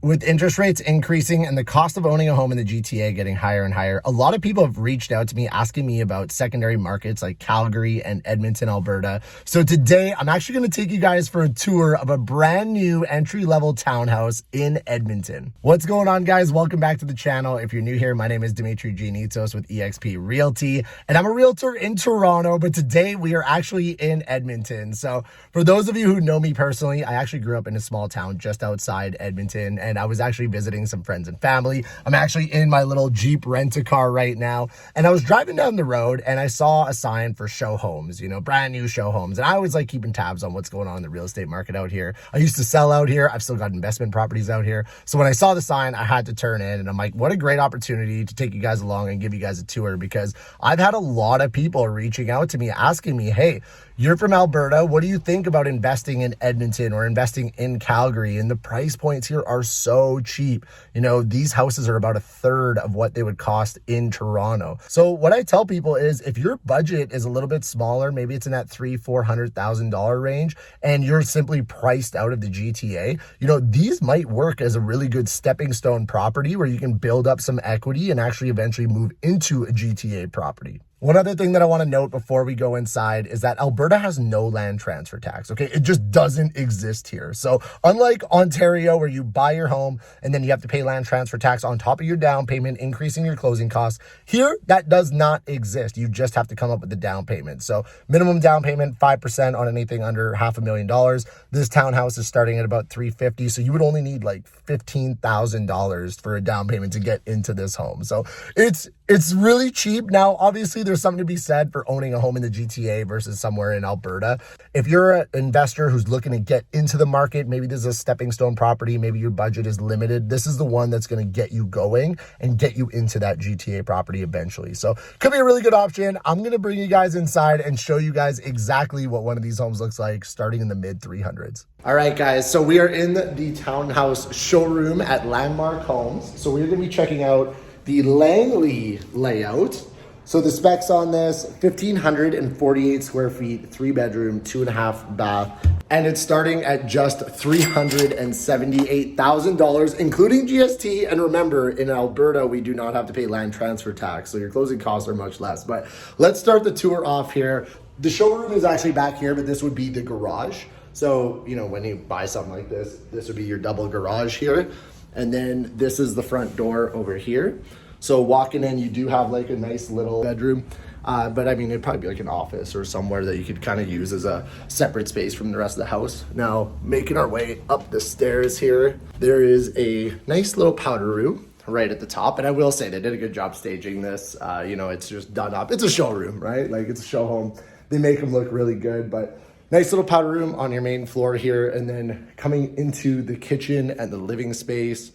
With interest rates increasing and the cost of owning a home in the GTA getting higher and higher, a lot of people have reached out to me asking me about secondary markets like Calgary and Edmonton, Alberta. So today I'm actually going to take you guys for a tour of a brand new entry-level townhouse in Edmonton. What's going on, guys? Welcome back to the channel. If you're new here, my name is Demetres Giannitsos with eXp Realty, and I'm a realtor in Toronto, but today we are actually in Edmonton. So for those of you who know me personally, I actually grew up in a small town just outside Edmonton, and I was actually visiting some friends and family. I'm actually in my little Jeep rent-a-car right now, and I was driving down the road and I saw a sign for show homes, you know, brand new show homes. And I always like keeping tabs on what's going on in the real estate market out here. I used to sell out here. I've still got investment properties out here. So when I saw the sign, I had to turn in, and I'm like, what a great opportunity to take you guys along and give you guys a tour, because I've had a lot of people reaching out to me asking me, hey, you're from Alberta. What do you think about investing in Edmonton or investing in Calgary? And the price points here are so cheap. You know, these houses are about a third of what they would cost in Toronto. So what I tell people is, if your budget is a little bit smaller, maybe it's in that $300,000-$400,000 range, and you're simply priced out of the GTA, you know, these might work as a really good stepping stone property where you can build up some equity and actually eventually move into a GTA property. One other thing that I want to note before we go inside is that Alberta has no land transfer tax, okay? It just doesn't exist here. So unlike Ontario, where you buy your home and then you have to pay land transfer tax on top of your down payment, increasing your closing costs, here, that does not exist. You just have to come up with the down payment. So minimum down payment, 5% on anything under $500,000. This townhouse is starting at about $350,000. So you would only need like $15,000 for a down payment to get into this home. So it's really cheap. Now, obviously, there's something to be said for owning a home in the GTA versus somewhere in Alberta. If you're an investor who's looking to get into the market, maybe this is a stepping stone property, maybe your budget is limited, this is the one that's going to get you going and get you into that GTA property eventually. So could be a really good option. I'm going to bring you guys inside and show you guys exactly what one of these homes looks like starting in the mid 300s. All right, guys, so we are in the townhouse showroom at Landmark Homes. So we're going to be checking out the Langley layout. So the specs on this, 1,548 square feet, 3-bedroom, 2.5 bath, and it's starting at just $378,000, including GST. And remember, in Alberta, we do not have to pay land transfer tax, so your closing costs are much less. But let's start the tour off here. The showroom is actually back here, but this would be the garage. So, you know, when you buy something like this, this would be your double garage here. And then this is the front door over here. So walking in, you do have like a nice little bedroom, but I mean, it'd probably be like an office or somewhere that you could kind of use as a separate space from the rest of the house. Now, making our way up the stairs here, there is a nice little powder room right at the top. And I will say they did a good job staging this. You know, it's just done up. It's a showroom, right? Like, it's a show home. They make them look really good, but nice little powder room on your main floor here. And then coming into the kitchen and the living space,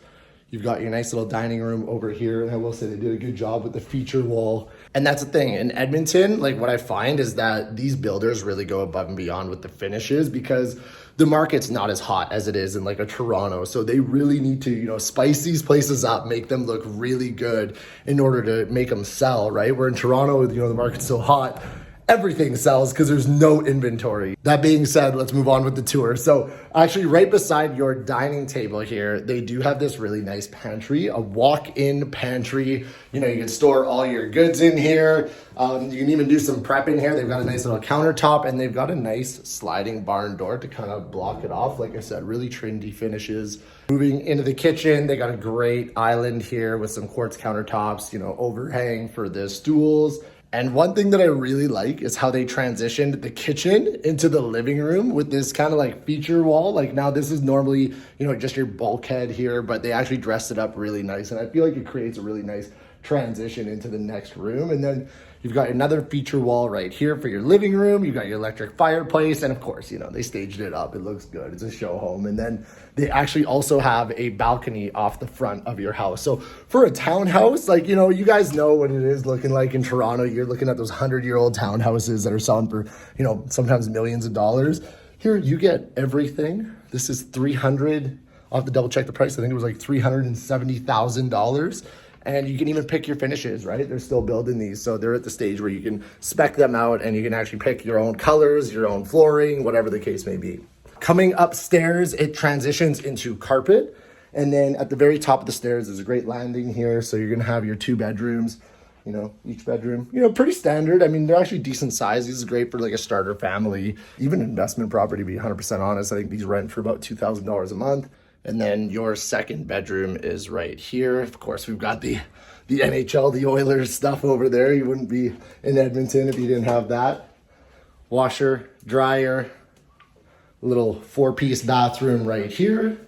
you've got your nice little dining room over here. And I will say they did a good job with the feature wall. And that's the thing, in Edmonton, like, what I find is that these builders really go above and beyond with the finishes, because the market's not as hot as it is in like a Toronto. So they really need to, you know, spice these places up, make them look really good in order to make them sell, right? Where in Toronto, you know, the market's so hot, everything sells because there's no inventory. That being said, let's move on with the tour. So actually right beside your dining table here, they do have this really nice pantry, a walk-in pantry. You know, you can store all your goods in here. You can even do some prep in here. They've got a nice little countertop, and they've got a nice sliding barn door to kind of block it off. Like I said, really trendy finishes. Moving into the kitchen, they got a great island here with some quartz countertops, you know, overhang for the stools. And one thing that I really like is how they transitioned the kitchen into the living room with this kind of like feature wall. Like, now this is normally, you know, just your bulkhead here, but they actually dressed it up really nice. And I feel like it creates a really nice transition into the next room. And then you've got another feature wall right here for your living room. You've got your electric fireplace. And of course, you know, they staged it up. It looks good. It's a show home. And then they actually also have a balcony off the front of your house. So for a townhouse, like, you know, you guys know what it is looking like in Toronto. You're looking at those 100-year-old townhouses that are selling for, you know, sometimes millions of dollars. Here you get everything. This is $300. I'll have to double check the price. I think it was like $370,000. And you can even pick your finishes, right? They're still building these. So they're at the stage where you can spec them out and you can actually pick your own colors, your own flooring, whatever the case may be. Coming upstairs, it transitions into carpet. And then at the very top of the stairs, there's a great landing here. So you're going to have your 2 bedrooms, you know, each bedroom, you know, pretty standard. I mean, they're actually decent size. This is great for like a starter family, even investment property, to be 100% honest. I think these rent for about $2,000 a month. And then your second bedroom is right here. Of course, we've got the NHL, the Oilers stuff over there. You wouldn't be in Edmonton if you didn't have that. Washer, dryer, little 4-piece bathroom right here.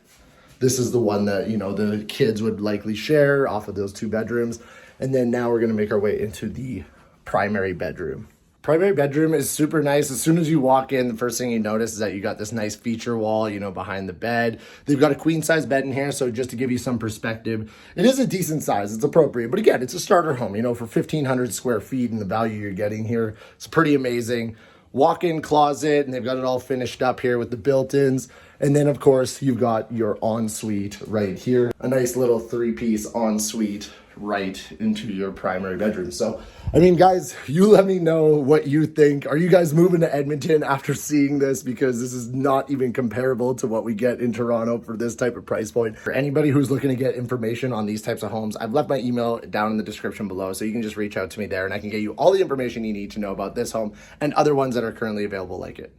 This is the one that, you know, the kids would likely share off of those 2 bedrooms. And then now we're gonna make our way into the primary bedroom. Primary bedroom is super nice. As soon as you walk in, the first thing you notice is that you got this nice feature wall, you know, behind the bed. They've got a queen size bed in here. So just to give you some perspective, it is a decent size. It's appropriate. But again, it's a starter home, you know, for 1,500 square feet and the value you're getting here. It's pretty amazing. Walk-in closet, and they've got it all finished up here with the built-ins. And then, of course, you've got your ensuite right here. A nice little 3-piece ensuite right into your primary bedroom. So, I mean, guys, you let me know what you think. Are you guys moving to Edmonton after seeing this? Because this is not even comparable to what we get in Toronto for this type of price point. For anybody who's looking to get information on these types of homes, I've left my email down in the description below, so you can just reach out to me there and I can get you all the information you need to know about this home and other ones that are currently available like it.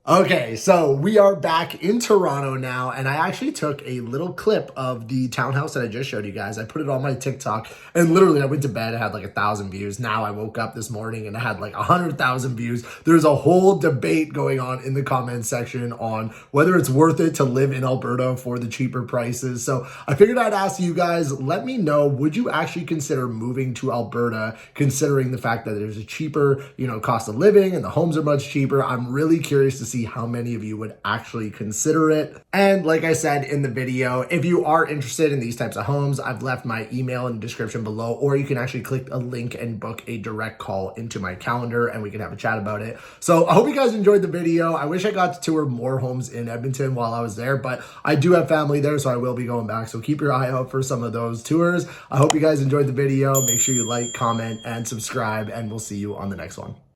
Okay, so we are back in Toronto now, and I actually took a little clip of the townhouse that I just showed you guys. I put it on my TikTok, and literally I went to bed, I had like 1,000 views. Now I woke up this morning and I had like 100,000 views. There's a whole debate going on in the comment section on whether it's worth it to live in Alberta for the cheaper prices. So I figured I'd ask you guys, let me know, would you actually consider moving to Alberta, considering the fact that there's a cheaper, you know, cost of living and the homes are much cheaper? I'm really curious to see how many of you would actually consider it. And like I said in the video, if you are interested in these types of homes, I've left my email in the description below, or you can actually click a link and book a direct call into my calendar and we can have a chat about it. So I hope you guys enjoyed the video. I wish I got to tour more homes in Edmonton while I was there, but I do have family there, so I will be going back. So keep your eye out for some of those tours. I hope you guys enjoyed the video. Make sure you like, comment, and subscribe, and we'll see you on the next one.